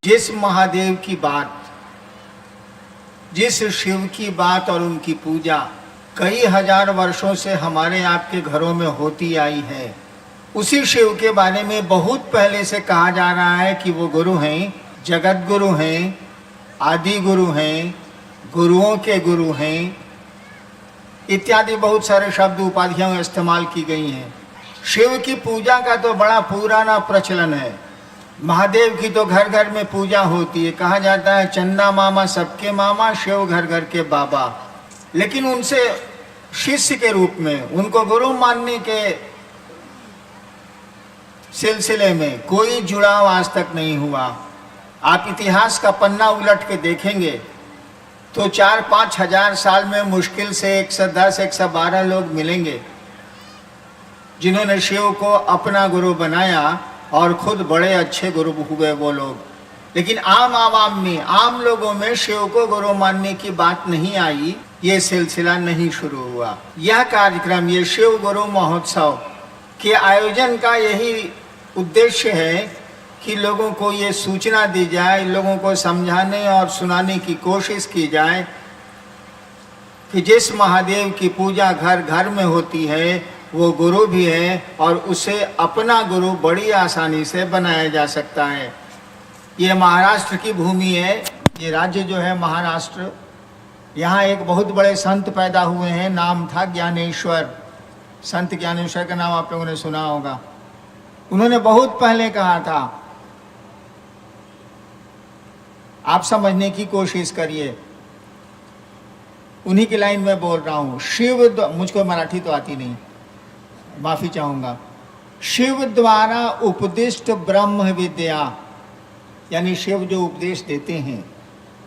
जिस महादेव की बात, जिस शिव की बात और उनकी पूजा कई हजार वर्षों से हमारे आपके घरों में होती आई है, उसी शिव के बारे में बहुत पहले से कहा जा रहा है कि वो गुरु हैं, जगत गुरु हैं, आदि गुरु हैं, गुरुओं के गुरु हैं, इत्यादि बहुत सारे शब्द उपाधियां इस्तेमाल की गई हैं। शिव की पूजा का तो बड़ा पुराना प्रचलन है। महादेव की तो घर घर में पूजा होती है। कहा जाता है चंदा मामा सबके मामा, शिव घर घर के बाबा। लेकिन उनसे शिष्य के रूप में, उनको गुरु मानने के सिलसिले में कोई जुड़ाव आज तक नहीं हुआ। आप इतिहास का पन्ना उलट के देखेंगे तो 4-5 हजार साल में मुश्किल से 110-112 लोग मिलेंगे जिन्होंने शिव को अपना गुरु बनाया और खुद बड़े अच्छे गुरु हुए वो लोग। लेकिन आम आवाम में, आम लोगों में शिव को गुरु मानने की बात नहीं आई, ये सिलसिला नहीं शुरू हुआ। यह कार्यक्रम, ये शिव गुरु महोत्सव के आयोजन का यही उद्देश्य है कि लोगों को ये सूचना दी जाए, लोगों को समझाने और सुनाने की कोशिश की जाए कि जिस महादेव की पूजा घर घर में होती है वो गुरु भी है और उसे अपना गुरु बड़ी आसानी से बनाया जा सकता है। ये महाराष्ट्र की भूमि है, ये राज्य जो है महाराष्ट्र, यहाँ एक बहुत बड़े संत पैदा हुए हैं, नाम था ज्ञानेश्वर। संत ज्ञानेश्वर का नाम आप लोगों ने सुना होगा। उन्होंने बहुत पहले कहा था, आप समझने की कोशिश करिए, उन्हीं की लाइन में बोल रहा हूँ। शिव, मुझको मराठी तो आती नहीं, माफी चाहूंगा। शिव द्वारा उपदिष्ट ब्रह्म विद्या, यानी शिव जो उपदेश देते हैं,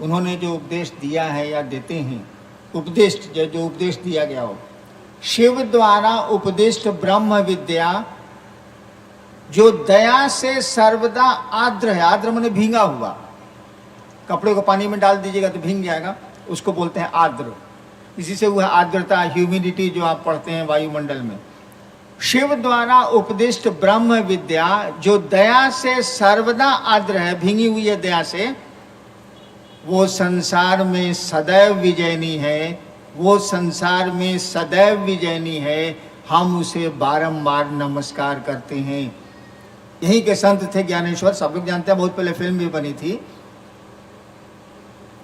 उन्होंने जो उपदेश दिया है या देते हैं, उपदिष्ट जो उपदेश दिया गया हो, शिव द्वारा उपदिष्ट ब्रह्म विद्या जो दया से सर्वदा आर्द्र है। आर्द्र माने भींगा हुआ, कपड़े को पानी में डाल दीजिएगा तो भींग जाएगा, उसको बोलते हैं आर्द्र। इसी से हुआ आर्द्रता, ह्यूमिडिटी जो आप पढ़ते हैं वायुमंडल में। शिव द्वारा उपदिष्ट ब्रह्म विद्या जो दया से सर्वदा आर्द्र है, भींगी हुई है दया से, वो संसार में सदैव विजयनी है, वो संसार में सदैव विजयनी है। हम उसे बारंबार नमस्कार करते हैं। यहीं के संत थे ज्ञानेश्वर, सब लोग जानते हैं, बहुत पहले फिल्म भी बनी थी।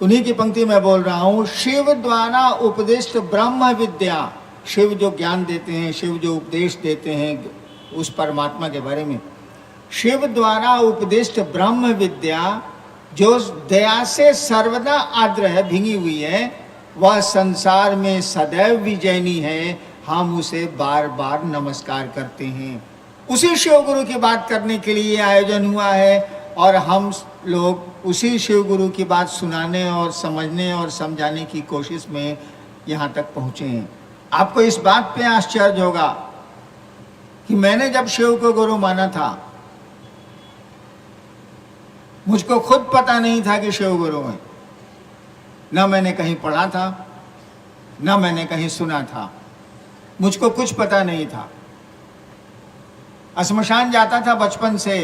उन्हीं की पंक्ति में बोल रहा हूं। शिव द्वारा उपदिष्ट ब्रह्म विद्या, शिव जो ज्ञान देते हैं, शिव जो उपदेश देते हैं उस परमात्मा के बारे में, शिव द्वारा उपदिष्ट ब्रह्म विद्या जो दया से सर्वदा आर्द्र है, भींगी हुई है, वह संसार में सदैव विजयनी है। हम उसे बार बार नमस्कार करते हैं। उसी शिव गुरु की बात करने के लिए आयोजन हुआ है और हम लोग उसी शिव गुरु की बात सुनाने और समझने और समझाने की कोशिश में यहाँ तक पहुँचे हैं। आपको इस बात पे आश्चर्य होगा कि मैंने जब शिव को गुरु माना था, मुझको खुद पता नहीं था कि शिव गुरु है। न मैंने कहीं पढ़ा था, न मैंने कहीं सुना था, मुझको कुछ पता नहीं था। श्मशान जाता था बचपन से,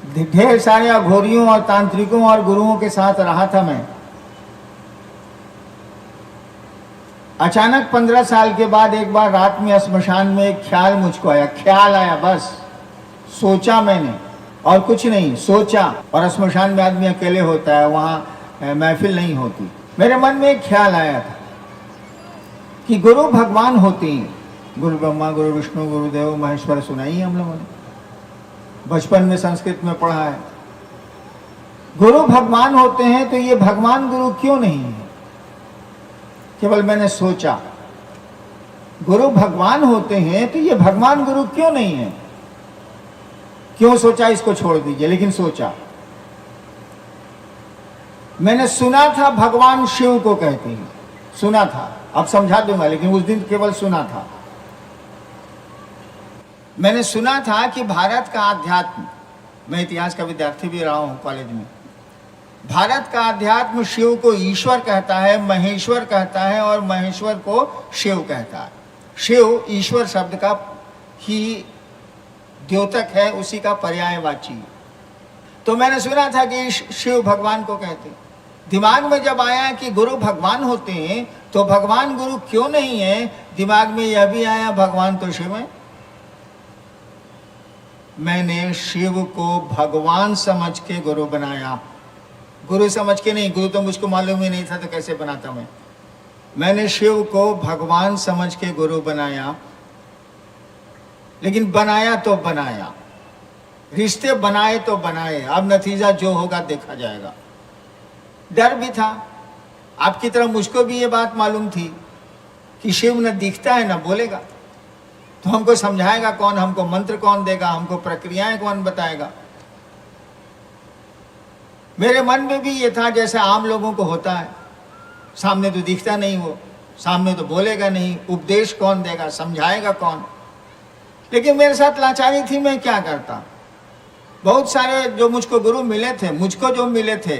ढेर सारे अघोरियों और तांत्रिकों और गुरुओं के साथ रहा था मैं। अचानक 15 साल के बाद एक बार रात में श्मशान में एक ख्याल मुझको आया, ख्याल आया, बस सोचा मैंने और कुछ नहीं, सोचा। और श्मशान में आदमी अकेले होता है, वहाँ महफिल नहीं होती। मेरे मन में एक ख्याल आया था कि गुरु भगवान होते हैं, गुरु ब्रह्मा गुरु विष्णु गुरुदेव महेश्वर, सुना ही हम लोगों ने, बचपन में संस्कृत में पढ़ा है। गुरु भगवान होते हैं तो ये भगवान गुरु क्यों नहीं है? केवल मैंने सोचा, गुरु भगवान होते हैं तो ये भगवान गुरु क्यों नहीं है? क्यों सोचा इसको छोड़ दीजिए, लेकिन सोचा। मैंने सुना था भगवान शिव को कहते हैं, सुना था, अब समझा दूंगा, लेकिन उस दिन केवल सुना था। मैंने सुना था कि भारत का अध्यात्म, मैं इतिहास का विद्यार्थी भी रहा हूं कॉलेज में, भारत का अध्यात्म शिव को ईश्वर कहता है, महेश्वर कहता है और महेश्वर को शिव कहता है। शिव ईश्वर शब्द का ही द्योतक है, उसी का पर्यायवाची। तो मैंने सुना था कि शिव भगवान को कहते। दिमाग में जब आया कि गुरु भगवान होते हैं तो भगवान गुरु क्यों नहीं है, दिमाग में यह भी आया भगवान तो शिव है। मैंने शिव को भगवान समझ के गुरु बनाया, गुरु समझ के नहीं। गुरु तो मुझको मालूम ही नहीं था तो कैसे बनाता मैं। मैंने शिव को भगवान समझ के गुरु बनाया, लेकिन बनाया तो बनाया, रिश्ते बनाए तो बनाए, अब नतीजा जो होगा देखा जाएगा। डर भी था, आपकी तरह मुझको भी ये बात मालूम थी कि शिव न दिखता है न बोलेगा, तो हमको समझाएगा कौन, हमको मंत्र कौन देगा, हमको प्रक्रियाएं कौन बताएगा। मेरे मन में भी ये था जैसे आम लोगों को होता है, सामने तो दिखता नहीं, वो सामने तो बोलेगा नहीं, उपदेश कौन देगा, समझाएगा कौन। लेकिन मेरे साथ लाचारी थी, मैं क्या करता। बहुत सारे जो मुझको गुरु मिले थे, मुझको जो मिले थे,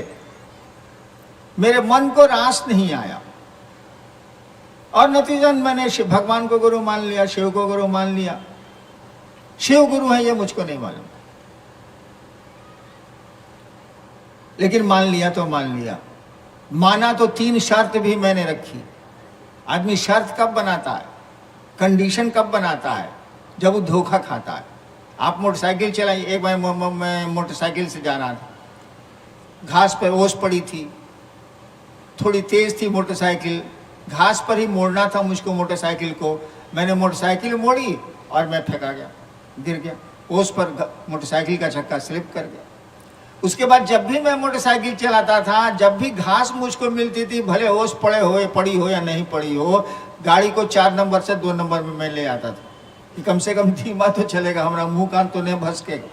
मेरे मन को रास नहीं आया और नतीजन मैंने भगवान को गुरु मान लिया, शिव को गुरु मान लिया। शिव गुरु है ये मुझको नहीं मालूम, लेकिन मान लिया तो मान लिया। माना तो 3 शर्त भी मैंने रखी। आदमी शर्त कब बनाता है, कंडीशन कब बनाता है, जब वो धोखा खाता है। आप मोटरसाइकिल चलाई, एक बार मैं मोटरसाइकिल से जा रहा था, घास पे ओस पड़ी थी, थोड़ी तेज थी मोटरसाइकिल, घास पर ही मोड़ना था मुझको मोटरसाइकिल को। मैंने मोटरसाइकिल मोड़ी और मैं फेंका गया, गिर गया ओस पर, मोटरसाइकिल का चक्का स्लिप कर गया। उसके बाद जब भी मैं मोटरसाइकिल चलाता था, जब भी घास मुझको मिलती थी, भले ओस पड़ी हो या नहीं पड़ी हो, गाड़ी को 4 नंबर से 2 नंबर में मैं ले आता था कि कम से कम धीमा तो चलेगा, हमारा मुंह कान तो नहीं भसकेगा।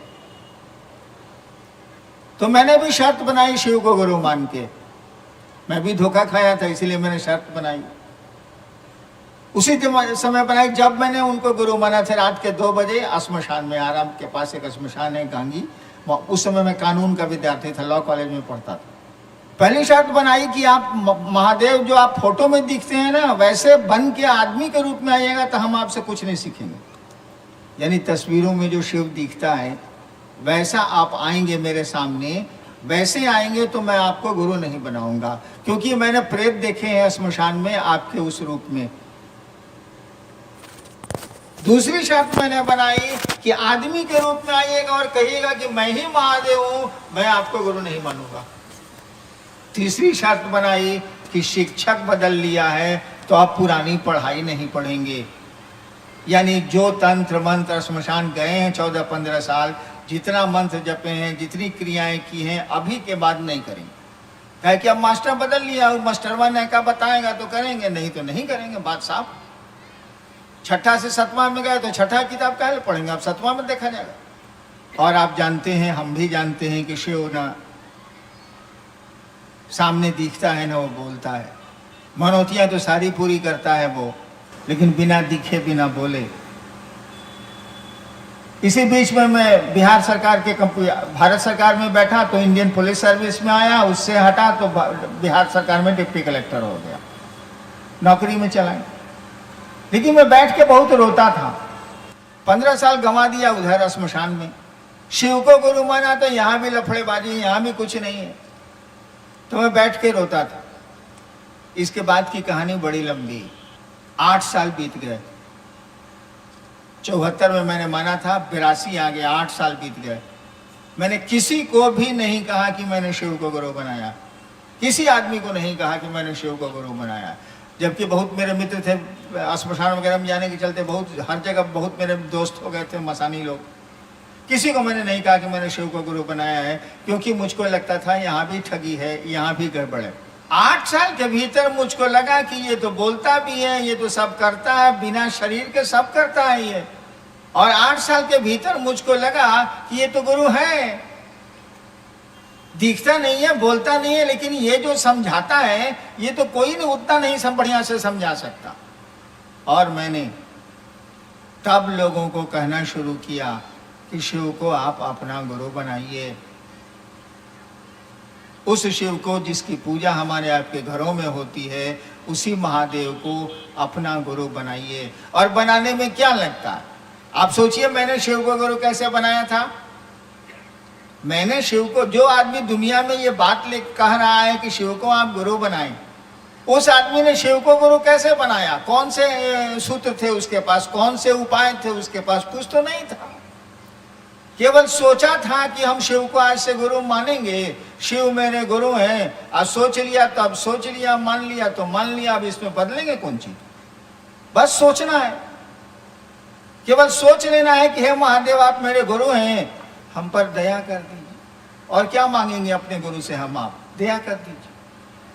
तो मैंने भी शर्त बनाई शिव को गुरु मान के। मैं भी धोखा खाया था, इसीलिए मैंने शर्त बनाई। उसी समय बनाई जब मैंने उनको गुरु माना था। रात के 2 बजे श्मशान में, आराम के पास एक श्मशान है गांगी, उस समय मैं कानून का विद्यार्थी था, लॉ कॉलेज में पढ़ता था। पहली शर्त बनाई कि आप महादेव जो आप फोटो में दिखते हैं ना, वैसे बन के आदमी के रूप में आइएगा तो हम आपसे कुछ नहीं सीखेंगे। यानी तस्वीरों में जो शिव दिखता है वैसा आप आएंगे मेरे सामने, वैसे आएंगे तो मैं आपको गुरु नहीं बनाऊंगा, क्योंकि मैंने प्रेत देखे हैं श्मशान में आपके उस रूप में। दूसरी शर्त मैंने बनाई कि आदमी के रूप में आइएगा और कहिएगा कि मैं ही महादेव हूं, मैं आपको गुरु नहीं मानूंगा। तीसरी शर्त बनाई कि शिक्षक बदल लिया है तो आप पुरानी पढ़ाई नहीं पढ़ेंगे। यानी जो तंत्र मंत्र श्मशान गए हैं 14-15 साल, जितना मंत्र जपे हैं, जितनी क्रियाएं की हैं, अभी के बाद नहीं करेंगे। कहे कि अब मास्टर बदल लिया, और मास्टरवा ने का बताएगा तो करेंगे, नहीं तो नहीं करेंगे, बात साफ। 6ठा से 7वां में गए तो 6ठा किताब काहे पढ़ेंगे, अब 7वां में देखा जाएगा। और आप जानते हैं, हम भी जानते हैं कि शिव ना सामने दिखता है ना वो बोलता है। मनौतियां तो सारी पूरी करता है वो, लेकिन बिना दिखे बिना बोले। इसी बीच में मैं बिहार सरकार के भारत सरकार में बैठा तो इंडियन पुलिस सर्विस में आया, उससे हटा तो बिहार सरकार में डिप्टी कलेक्टर हो गया, नौकरी में चला। लेकिन मैं बैठ के बहुत रोता था। 15 साल गंवा दिया उधर श्मशान में। शिव को गुरु माना तो यहाँ भी लफड़ेबाजी, यहाँ भी कुछ नहीं है, तो मैं बैठ के रोता था। इसके बाद की कहानी बड़ी लंबी। 8 साल बीत गए। 74 में मैंने माना था, 82 आ गया, 8 साल बीत गए। मैंने किसी को भी नहीं कहा कि मैंने शिव को गुरु बनाया, किसी आदमी को नहीं कहा कि मैंने शिव को गुरु बनाया। जबकि बहुत मेरे मित्र थे, श्मशान वगैरह में जाने के चलते बहुत हर जगह बहुत मेरे दोस्त हो गए थे मसानी लोग। किसी को मैंने नहीं कहा कि मैंने शिव को गुरु बनाया है, क्योंकि मुझको लगता था यहाँ भी ठगी है, यहाँ भी गड़बड़ है। 8 साल के भीतर मुझको लगा कि ये तो बोलता भी है, ये तो सब करता है, बिना शरीर के सब करता है ये। और 8 साल के भीतर मुझको लगा कि ये तो गुरु है, दिखता नहीं है, बोलता नहीं है, लेकिन ये जो समझाता है ये तो कोई नहीं उतना नहीं सब बढ़िया से समझा सकता। और मैंने तब लोगों को कहना शुरू किया कि शिव को आप अपना गुरु बनाइए। उस शिव को जिसकी पूजा हमारे आपके घरों में होती है, उसी महादेव को अपना गुरु बनाइए। और बनाने में क्या लगता है, आप सोचिए मैंने शिव को गुरु कैसे बनाया था। मैंने शिव को, जो आदमी दुनिया में ये बात कह रहा है कि शिव को आप गुरु बनाएं, उस आदमी ने शिव को गुरु कैसे बनाया? कौन से सूत्र थे उसके पास, कौन से उपाय थे उसके पास? कुछ तो नहीं था। केवल सोचा था कि हम शिव को आज से गुरु मानेंगे, शिव मेरे गुरु हैं। आज सोच लिया तो अब सोच लिया, मान लिया तो मान लिया, अब इसमें बदलेंगे कौन चीज? बस सोचना है, केवल सोच लेना है कि हे महादेव आप मेरे गुरु हैं, हम पर दया कर दीजिए। और क्या मांगेंगे अपने गुरु से हम? आप दया कर दीजिए।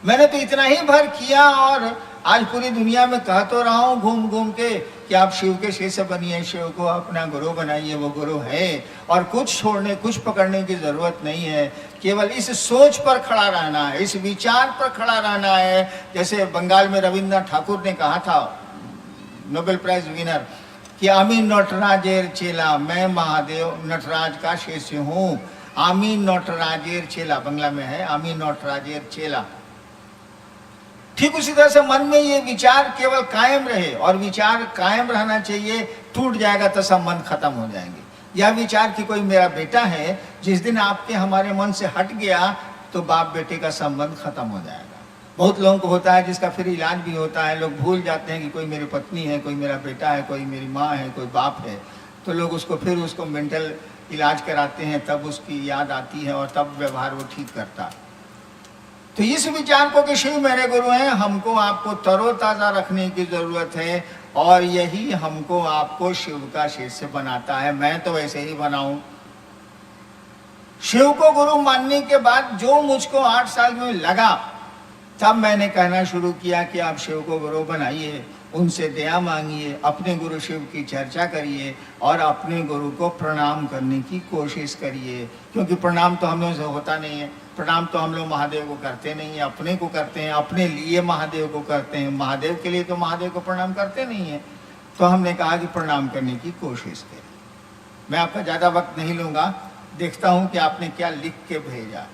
मैंने तो इतना ही भर किया और आज पूरी दुनिया में कह तो रहा हूं घूम घूम के कि आप शिव के शिष्य बनिए, शिव को अपना गुरु बनाइए, वो गुरु है। और कुछ छोड़ने, कुछ पकड़ने की जरूरत नहीं है, केवल इस सोच पर खड़ा रहना है, इस विचार पर खड़ा रहना है। जैसे बंगाल में रविन्द्रनाथ ठाकुर ने कहा था, नोबेल प्राइज विनर, कि आमी नटराजेर चेला, मैं महादेव नटराज का शिष्य हूँ। आमी नटराजेर चेला, बंगला में है, आमी नटराजेर चेला। ठीक उसी तरह से मन में ये विचार केवल कायम रहे, और विचार कायम रहना चाहिए, टूट जाएगा तो सब मन खत्म हो जाएंगे। यह विचार कि कोई मेरा बेटा है, जिस दिन आपके हमारे मन से हट गया तो बाप बेटे का संबंध खत्म हो जाएगा। बहुत लोगों को होता है, जिसका फिर इलाज भी होता है, लोग भूल जाते हैं कि कोई मेरी पत्नी है, कोई मेरा बेटा है, कोई मेरी माँ है, कोई बाप है, तो लोग उसको मेंटल इलाज कराते हैं, तब उसकी याद आती है और तब व्यवहार वो ठीक करता है। तो इस विचार को कि शिव मेरे गुरु हैं, हमको आपको तरोताजा रखने की जरूरत है, और यही हमको आपको शिव का शिष्य बनाता है। मैं तो वैसे ही बनाऊं। शिव को गुरु मानने के बाद जो मुझको 8 साल में लगा, तब मैंने कहना शुरू किया कि आप शिव को गुरु बनाइए, उनसे दया मांगिए, अपने गुरु शिव की चर्चा करिए और अपने गुरु को प्रणाम करने की कोशिश करिए। क्योंकि प्रणाम तो हम लोगों से होता नहीं है, प्रणाम तो हम लोग महादेव को करते नहीं है, अपने को करते हैं, अपने लिए महादेव को करते हैं, महादेव के लिए तो महादेव को प्रणाम करते नहीं है। तो हमने कहा कि प्रणाम करने की कोशिश करें। मैं आपका ज़्यादा वक्त नहीं लूँगा, देखता हूँ कि आपने क्या लिख के भेजा।